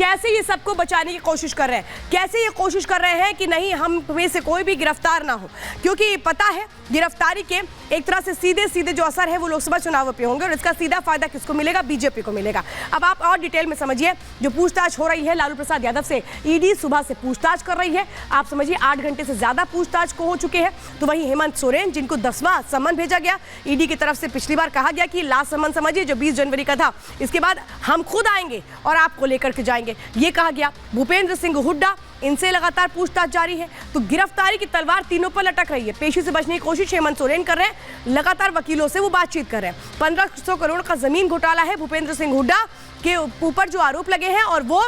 कैसे ये सबको बचाने की कोशिश कर रहे हैं, कैसे ये कोशिश कर रहे हैं कि नहीं हम में से कोई भी गिरफ्तार ना हो, क्योंकि पता है गिरफ्तारी के एक तरह से सीधे सीधे जो असर है वो लोकसभा चुनाव पे होंगे और इसका सीधा फायदा किसको मिलेगा, बीजेपी को मिलेगा। अब आप और डिटेल में समझिए, जो पूछताछ हो रही है लालू प्रसाद यादव से, ईडी सुबह से पूछताछ कर रही है। आप समझिए 8 घंटे से ज्यादा पूछताछ को हो चुके हैं। तो वही हेमंत सोरेन, जिनको 10वां सम्मन भेजा गया ईडी की तरफ से, पिछली बार कहा गया कि लास्ट सम्मन समझिए जो 20 जनवरी का था, इसके बाद हम खुद आएंगे और आपको लेकर के जाएंगे, ये कहा गया। भूपेंद्र सिंह हुड्डा, इनसे लगातार पूछताछ जारी है। तो गिरफ्तारी की तलवार तीनों पर लटक रही है। पेशी से बचने की कोशिश हेमंत सोरेन कर रहे हैं, लगातार वकीलों से वो बातचीत कर रहे हैं। 1500 करोड़ का जमीन घोटाला है भूपेंद्र सिंह हुड्डा के ऊपर जो आरोप लगे हैं और वो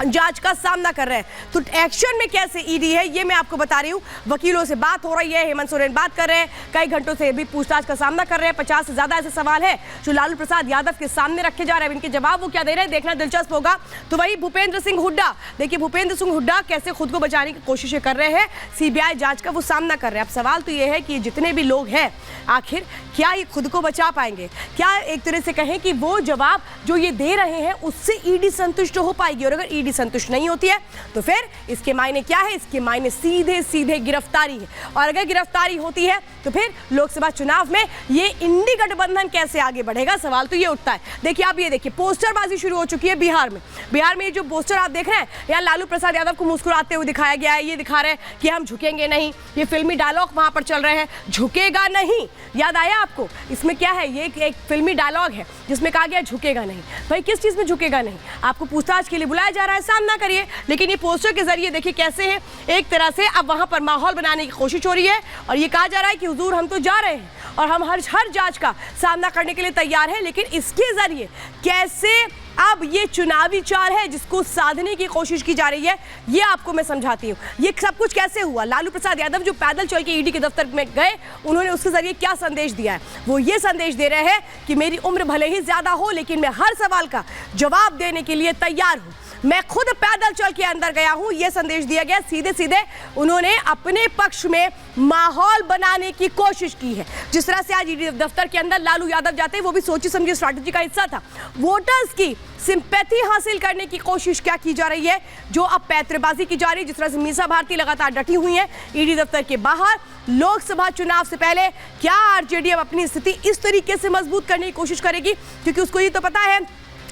जांच का सामना कर रहे हैं। तो एक्शन में कैसे ईडी है ये मैं आपको बता रही हूँ। वकीलों से बात हो रही है, हेमंत सोरेन बात कर रहे हैं, कई घंटों से भी पूछताछ का सामना कर रहे हैं। 50 से ज्यादा ऐसे सवाल हैं जो लालू प्रसाद यादव के सामने रखे जा रहे हैं। इनके जवाब वो क्या दे रहे हैं देखना दिलचस्प होगा। तो वही भूपेंद्र सिंह हुड्डा, देखिए भूपेंद्र सिंह हुड्डा कैसे खुद को बचाने की कोशिशें कर रहे हैं, सीबीआई जांच का वो सामना कर रहे हैं। अब सवाल तो ये है कि जितने भी लोग हैं आखिर क्या ये खुद को बचा पाएंगे, क्या एक तरह से कहें कि वो जवाब जो ये दे रहे हैं उससे ईडी संतुष्ट हो पाएगी। और अगर ईडी संतुष्ट नहीं होती है तो फिर इसके मायने क्या है, इसके मायने सीधे सीधे गिरफ्तारी है। और अगर गिरफ्तारी होती है तो फिर लोकसभा चुनाव में ये इंडी गठबंधन कैसे आगे बढ़ेगा, सवाल तो ये उठता है। देखिए आप ये देखिए पोस्टरबाजी शुरू हो चुकी है बिहार में। बिहार में ये जो पोस्टर आप देख रहे हैं, यहाँ लालू प्रसाद यादव को मुस्कुराते हुए दिखाया गया है। ये दिखा रहे हैं कि हम झुकेंगे नहीं, ये फिल्मी डायलॉग वहां पर चल रहे हैं, झुकेगा नहीं। याद आया आपको, इसमें क्या है, ये एक फिल्मी डायलॉग है जिसमें कहा गया झुकेगा नहीं। भाई किस चीज में झुकेगा नहीं, आपको पूछताछ के लिए बुलाया जा रहा है, सामना करिए। लेकिन ये पोस्टर के जरिए देखिए कैसे है, एक तरह से अब वहां पर माहौल बनाने की कोशिश हो रही है और ये कहा जा रहा है कि हुजूर हम तो जा रहे हैं और हम हर जांच का सामना करने के लिए तैयार हैं। लेकिन इसके जरिए कैसे अब ये चुनावी चाल है जिसको साधने की कोशिश की जा रही है, ये आपको मैं समझाती हूँ। ये सब कुछ कैसे हुआ, लालू प्रसाद यादव जो पैदल चल के ईडी के दफ्तर में गए, उन्होंने उसके जरिए क्या संदेश दिया है, वो ये संदेश दे रहे हैं कि मेरी उम्र भले ही ज्यादा हो लेकिन मैं हर सवाल का जवाब देने के लिए तैयार हूँ। मैं खुद पैदल चल के अंदर गया हूं, यह संदेश दिया गया। सीधे सीधे उन्होंने अपने पक्ष में माहौल बनाने की कोशिश की है। जिस तरह से आज ईडी दफ्तर के अंदर लालू यादव जाते हैं वो भी सोची समझी स्ट्रैटेजी का हिस्सा था। वोटर्स की सिंपैथी हासिल करने की कोशिश क्या की जा रही है, जो अब पैंतरेबाजी की जा रही है। जिस तरह से मीसा भारती लगातार डटी हुई है ईडी दफ्तर के बाहर। लोकसभा चुनाव से पहले क्या आरजेडी अब अपनी स्थिति इस तरीके से मजबूत करने की कोशिश करेगी, क्योंकि उसको ये तो पता है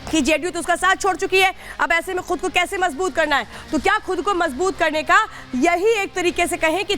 कि जेडीयू तो उसका साथ छोड़ चुकी है। अब ऐसे में खुद को कैसे मजबूत करना है, तो क्या खुद को मजबूत करने का यही एक तरीके से कहें कि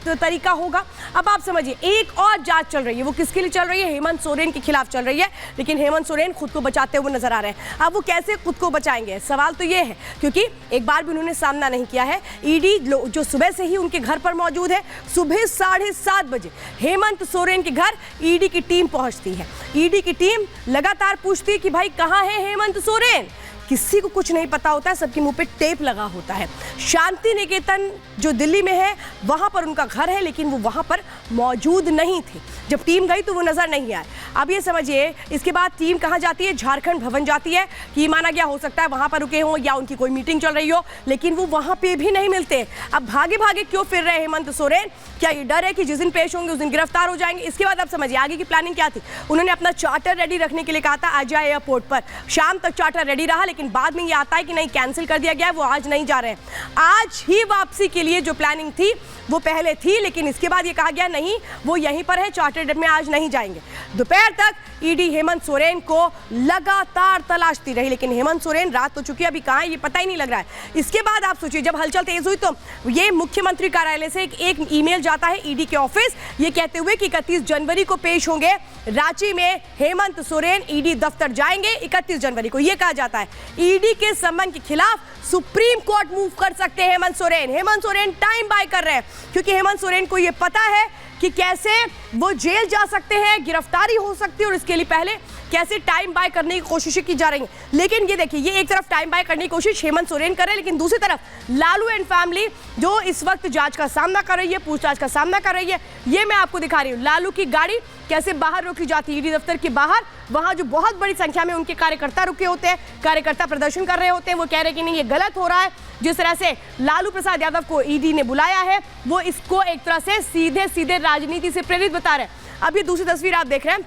तरीका होगा। अब आप समझिए एक और जांच चल रही है, वो किसके लिए चल रही है, हेमंत सोरेन के खिलाफ चल रही है। लेकिन हेमंत सोरेन खुद को बचाते हुए नजर आ रहे हैं। अब वो कैसे खुद को बचाएंगे, सवाल तो ये है, क्योंकि एक बार भी उन्होंने सामना नहीं किया है। ईडी जो सुबह से ही उनके घर पर मौजूद है, सुबह 7:30 बजे हेमंत सोरेन के घर ईडी की टीम पहुंचती है। ईडी की टीम लगातार पूछती है कि भाई कहां है हेमंत सोरेन। किसी को कुछ नहीं पता होता है, सबके मुंह पे टेप लगा होता है। शांति निकेतन जो दिल्ली में है वहां पर उनका घर है, लेकिन वो वहां पर मौजूद नहीं थे। जब टीम गई तो वो नजर नहीं आए। अब ये समझिए इसके बाद टीम कहां जाती है, झारखंड भवन जाती है कि माना गया हो सकता है वहां पर रुके हों या उनकी कोई मीटिंग चल रही हो, लेकिन वो वहां पे भी नहीं मिलते। अब भागे भागे क्यों फिर रहे हेमंत सोरेन, क्या ये डर है कि जिस दिन पेश होंगे उस दिन गिरफ्तार हो जाएंगे। इसके बाद आप समझिए आगे की प्लानिंग क्या थी। उन्होंने अपना चार्टर रेडी रखने के लिए कहा था आजा एयरपोर्ट पर, शाम तक चार्टर रेडी रहा, लेकिन बाद में ये आता है कि नहीं कैंसिल कर दिया गया है, वो आज नहीं जा रहे हैं। आज ही वापसी के लिए जो प्लानिंग थी वो पहले थी, लेकिन इसके बाद ये कहा गया नहीं वो यहीं पर है, चार्टर में आज नहीं जाएंगे। दोपहर तक ईडी हेमंत सोरेन को लगातार तलाशती रही, लेकिन हेमंत सोरेन रात हो चुकी है, अभी कहां है ये पता ही नहीं लग रहा है। इसके बाद आप सोचिए जब हलचल तेज हुई तो ये मुख्यमंत्री कार्यालय से एक ईमेल जाता है ईडी के ऑफिस, ये कहते हुए कि 31 जनवरी को पेश होंगे रांची में हेमंत सोरेन, ईडी दफ्तर जाएंगे 31 जनवरी को। यह कहा जाता है ईडी के सम्मन के खिलाफ सुप्रीम कोर्ट मूव कर सकते हैं हेमंत सोरेन। हेमंत सोरेन टाइम बाय कर रहे हैं, क्योंकि हेमंत सोरेन को यह पता है कि कैसे वो जेल जा सकते हैं, गिरफ्तारी हो सकती है, और इसके लिए पहले कैसे टाइम बाय करने की कोशिशें की जा रही हैं। लेकिन ये देखिए ये एक तरफ टाइम बाय करने की कोशिश हेमंत सोरेन कर रहे हैं, लेकिन दूसरी तरफ लालू एंड फैमिली जो इस वक्त जांच का सामना कर रही है, पूछताछ का सामना कर रही है, ये मैं आपको दिखा रही हूँ। लालू की गाड़ी कैसे बाहर रोकी जाती है ईडी दफ्तर के बाहर, वहां जो बहुत बड़ी संख्या में उनके कार्यकर्ता रुके होते हैं, कार्यकर्ता प्रदर्शन कर रहे होते हैं, वो कह रहे हैं कि नहीं ये गलत हो रहा है। जिस तरह से लालू प्रसाद यादव को ईडी ने बुलाया है वो इसको एक तरह से सीधे सीधे राजनीति से प्रेरित बता रहे हैं। अब ये दूसरी तस्वीर आप देख रहे हैं,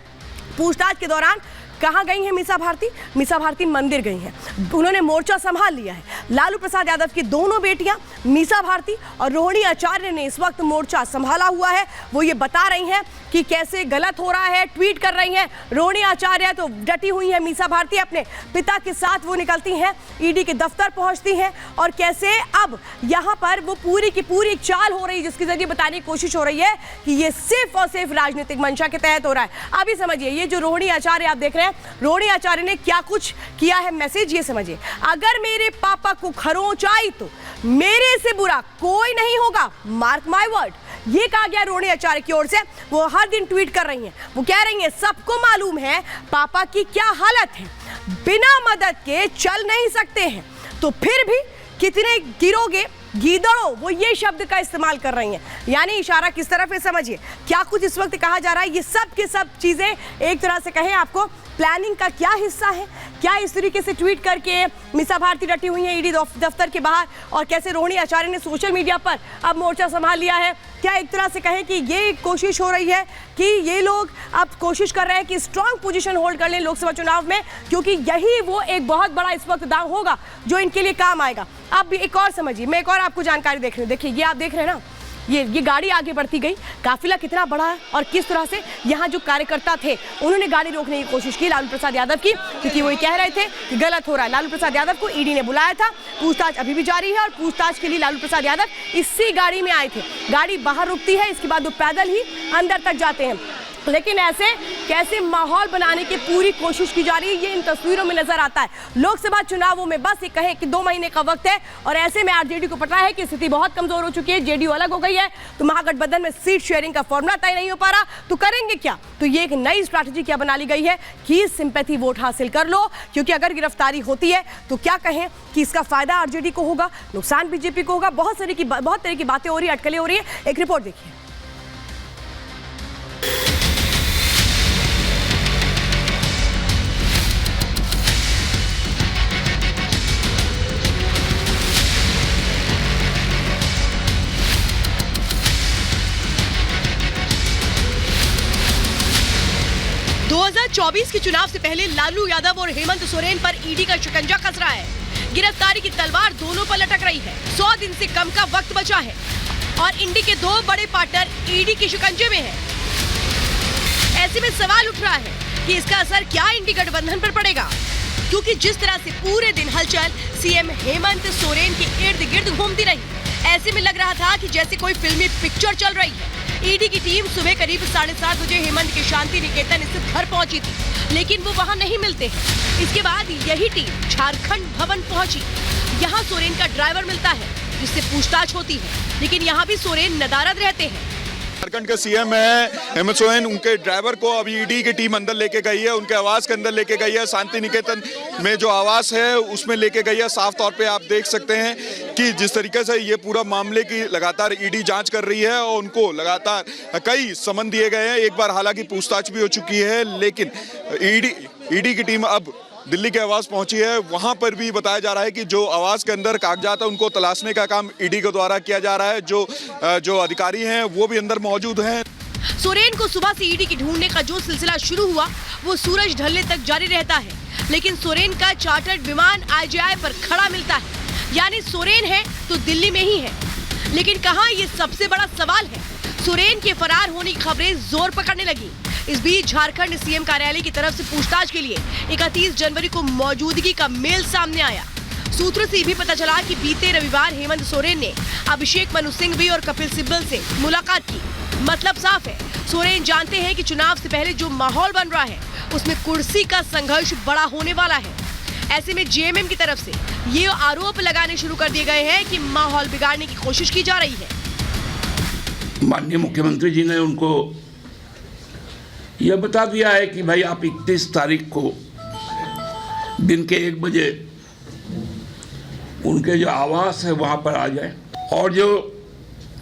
पूछताछ के दौरान कहाँ गई हैं मीसा भारती? मीसा भारती मंदिर गई हैं, उन्होंने मोर्चा संभाल लिया है। लालू प्रसाद यादव की दोनों बेटियां मीसा भारती और रोहिणी आचार्य ने इस वक्त मोर्चा संभाला हुआ है। वो ये बता रही हैं कि कैसे गलत हो रहा है, ट्वीट कर रही हैं। रोहिणी आचार्य तो डटी हुई है, मीसा भारती अपने पिता के साथ वो निकलती हैं, ईडी के दफ्तर पहुंचती हैं और कैसे अब यहाँ पर वो पूरी की पूरी एक चाल हो रही है जिसके जरिए बताने की कोशिश हो रही है कि ये सिर्फ और सिर्फ राजनीतिक मंशा के तहत हो रहा है। अभी समझिए ये जो रोहिणी आचार्य आप देख रहे हैं, रोहिणी आचार्य ने क्या कुछ किया है, मैसेज ये समझिए। अगर मेरे पापा को खरोंच आई तो मेरे से बुरा कोई नहीं होगा, मार्क माय वर्ड। ये कहा गया रोहिणी आचार्य की ओर से। वो हर दिन ट्वीट कर रही हैं, वो कह रही हैं सबको मालूम है पापा की क्या हालत है, बिना मदद के चल नहीं सकते हैं, तो फिर भी कितने गिरोगे गीदड़ों, वो ये शब्द का इस्तेमाल कर रही हैं। यानी इशारा किस तरफ है समझिए, क्या कुछ इस वक्त कहा जा रहा है। ये सब के सब चीजें एक तरह से कहें आपको प्लानिंग का क्या हिस्सा है। क्या इस तरीके से ट्वीट करके मीसा भारती डटी हुई है ईडी दफ्तर के बाहर, और कैसे रोहिणी आचार्य ने सोशल मीडिया पर अब मोर्चा संभाल लिया है। क्या एक तरह से कहें कि ये कोशिश हो रही है कि ये लोग अब कोशिश कर रहे हैं कि स्ट्रांग पोजीशन होल्ड कर लें लोकसभा चुनाव में, क्योंकि यही वो एक बहुत बड़ा इस वक्त दांव होगा जो इनके लिए काम आएगा। अब एक और समझिए, मैं एक और आपको जानकारी देख रही हूँ। देखिए ये आप देख रहे हैं ना, ये गाड़ी आगे बढ़ती गई, काफिला कितना बड़ा है और किस तरह से यहाँ जो कार्यकर्ता थे उन्होंने गाड़ी रोकने की कोशिश की लालू प्रसाद यादव की, क्योंकि वो ये कह रहे थे कि गलत हो रहा है। लालू प्रसाद यादव को ईडी ने बुलाया था, पूछताछ अभी भी जारी है और पूछताछ के लिए लालू प्रसाद यादव इसी गाड़ी में आए थे। गाड़ी बाहर रुकती है, इसके बाद वो पैदल ही अंदर तक जाते हैं। लेकिन ऐसे कैसे माहौल बनाने की पूरी कोशिश की जा रही है ये इन तस्वीरों में नजर आता है। लोकसभा चुनावों में बस ये कहें कि 2 महीने का वक्त है और ऐसे में आरजेडी को पता है कि स्थिति बहुत कमजोर हो चुकी है, जेडीयू अलग हो गई है, तो महागठबंधन में सीट शेयरिंग का फॉर्मूला तय नहीं हो पा रहा, तो करेंगे क्या। तो ये एक नई स्ट्रैटेजी क्या बना ली गई है कि सिंपैथी वोट हासिल कर लो, क्योंकि अगर गिरफ्तारी होती है तो क्या कहें कि इसका फायदा आरजेडी को होगा, नुकसान बीजेपी को होगा। बहुत तरह की बातें हो रही है, अटकलें हो रही है। एक रिपोर्ट देखिए। के चुनाव से पहले लालू यादव और हेमंत सोरेन पर ईडी का शिकंजा कस रहा है। गिरफ्तारी की तलवार दोनों पर लटक रही है। 100 दिन से कम का वक्त बचा है और इंडी के 2 बड़े पार्टनर ईडी के शिकंजे में हैं। ऐसे में सवाल उठ रहा है कि इसका असर क्या इंडी गठबंधन पर पड़ेगा, क्योंकि जिस तरह से पूरे दिन हलचल सीएम हेमंत सोरेन के इर्द गिर्द घूमती रही, ऐसे में लग रहा था कि जैसे कोई फिल्मी पिक्चर चल रही है। ईडी की टीम सुबह करीब 7:30 बजे हेमंत के शांति निकेतन स्थित घर पहुंची थी, लेकिन वो वहां नहीं मिलते हैं। इसके बाद यही टीम झारखंड भवन पहुंची। यहां सोरेन का ड्राइवर मिलता है जिससे पूछताछ होती है, लेकिन यहां भी सोरेन नदारद रहते हैं। झारखंड के सीएम है हेमंत सोरेन, उनके ड्राइवर को अभी ईडी की टीम अंदर लेके गई है, उनके आवास के अंदर लेके गई है। शांति निकेतन में जो आवास है उसमें लेके गई है। साफ तौर पे आप देख सकते हैं कि जिस तरीके से ये पूरा मामले की लगातार ईडी जांच कर रही है और उनको लगातार कई समन दिए गए हैं। एक बार हालांकि पूछताछ भी हो चुकी है, लेकिन ईडी की टीम अब दिल्ली के आवास पहुंची है। वहां पर भी बताया जा रहा है कि जो आवास के अंदर कागजात है उनको तलाशने का काम ईडी के द्वारा किया जा रहा है। जो अधिकारी हैं वो भी अंदर मौजूद हैं। सोरेन को सुबह से ईडी की ढूंढने का जो सिलसिला शुरू हुआ वो सूरज ढलने तक जारी रहता है, लेकिन सोरेन का चार्टर्ड विमान आईजीआई पर खड़ा मिलता है। यानी सोरेन है तो दिल्ली में ही है, लेकिन कहां, ये सबसे बड़ा सवाल है। सोरेन के फरार होने की खबरें जोर पकड़ने लगी। इस बीच झारखंड सीएम कार्यालय की तरफ से पूछताछ के लिए 31 जनवरी को मौजूदगी का मेल सामने आया। सूत्रों से भी पता चला कि बीते रविवार हेमंत सोरेन ने अभिषेक मनु सिंघवी और कपिल सिब्बल से मुलाकात की। मतलब साफ है, सोरेन जानते हैं कि चुनाव से पहले जो माहौल बन रहा है उसमें कुर्सी का संघर्ष बड़ा होने वाला है। ऐसे में जेएमएम की तरफ से ये आरोप लगाने शुरू कर दिए गए हैं कि माहौल बिगाड़ने की कोशिश की जा रही है। माननीय मुख्यमंत्री जी ने उनको यह बता दिया है कि भाई आप 31 तारीख को दिन के 1 बजे उनके जो आवास है वहां पर आ जाए और जो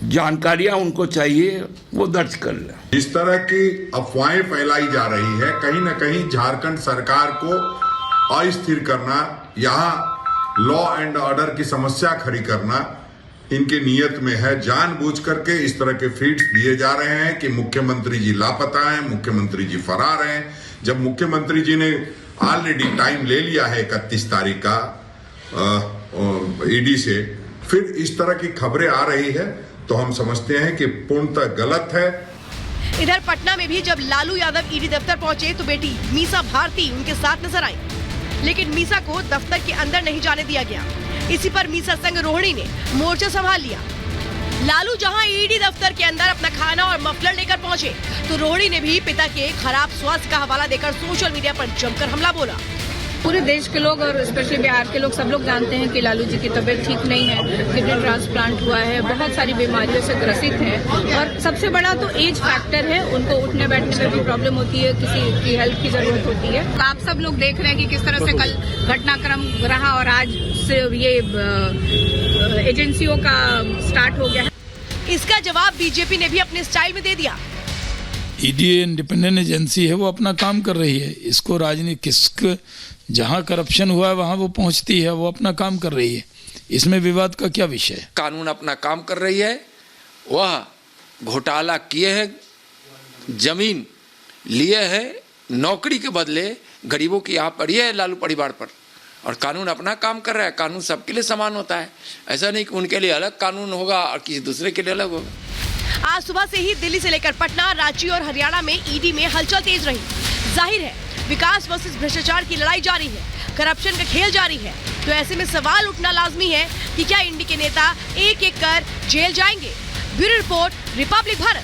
जानकारियां उनको चाहिए वो दर्ज कर लें। इस तरह की अफवाहें फैलाई जा रही है, कहीं न कहीं झारखंड सरकार को अस्थिर करना, यहाँ लॉ एंड ऑर्डर की समस्या खड़ी करना, इनके नियत में है, जानबूझ करके इस तरह के फीड्स दिए जा रहे हैं कि मुख्यमंत्री जी लापता हैं, मुख्यमंत्री जी फरार हैं। जब मुख्यमंत्री जी ने ऑलरेडी टाइम ले लिया है 31 तारीख का ईडी से, फिर इस तरह की खबरें आ रही है तो हम समझते हैं कि पूर्णतः गलत है। इधर पटना में भी जब लालू यादव ईडी दफ्तर पहुंचे तो बेटी मीसा भारती उनके साथ नजर आई, लेकिन मीसा को दफ्तर के अंदर नहीं जाने दिया गया। इसी पर मीसा संग रोहिणी ने मोर्चा संभाल लिया। लालू जहां ईडी दफ्तर के अंदर अपना खाना और मफलर लेकर पहुंचे तो रोहिणी ने भी पिता के खराब स्वास्थ्य का हवाला देकर सोशल मीडिया पर जमकर हमला बोला। पूरे देश के लोग और स्पेशली बिहार के लोग सब लोग जानते हैं कि लालू जी की तबीयत ठीक नहीं है, किडनी ट्रांसप्लांट हुआ है, बहुत सारी बीमारियों से ग्रसित है और सबसे बड़ा तो एज फैक्टर है, उनको उठने बैठने में भी प्रॉब्लम होती है, किसी की हेल्प की जरूरत होती है। तो आप सब लोग देख रहे हैं कि किस तरह से कल घटनाक्रम रहा और आज से ये एजेंसियों का स्टार्ट हो गया है। इसका जवाब बीजेपी ने भी अपने स्टाइल में दे दिया। ईडी इंडिपेंडेंट एजेंसी है, वो अपना काम कर रही है। इसको राजनीति जहां करप्शन हुआ है वहां वो पहुंचती है, वो अपना काम कर रही है। इसमें विवाद का क्या विषय है? कानून अपना काम कर रही है। वह घोटाला किए हैं, जमीन लिए हैं, नौकरी के बदले गरीबों की आप पड़ी है लालू परिवार पर, और कानून अपना काम कर रहा है। कानून सबके लिए समान होता है, ऐसा नहीं कि उनके लिए अलग कानून होगा और किसी दूसरे के लिए अलग होगा। आज सुबह से ही दिल्ली से लेकर पटना, रांची और हरियाणा में ईडी में हलचल तेज रही। जाहिर है विकास वर्सेस भ्रष्टाचार की लड़ाई जारी है, करप्शन का खेल जारी है। तो ऐसे में सवाल उठना लाजमी है कि क्या इंडी के नेता एक एक कर जेल जाएंगे। Bureau report, Republic Bharat.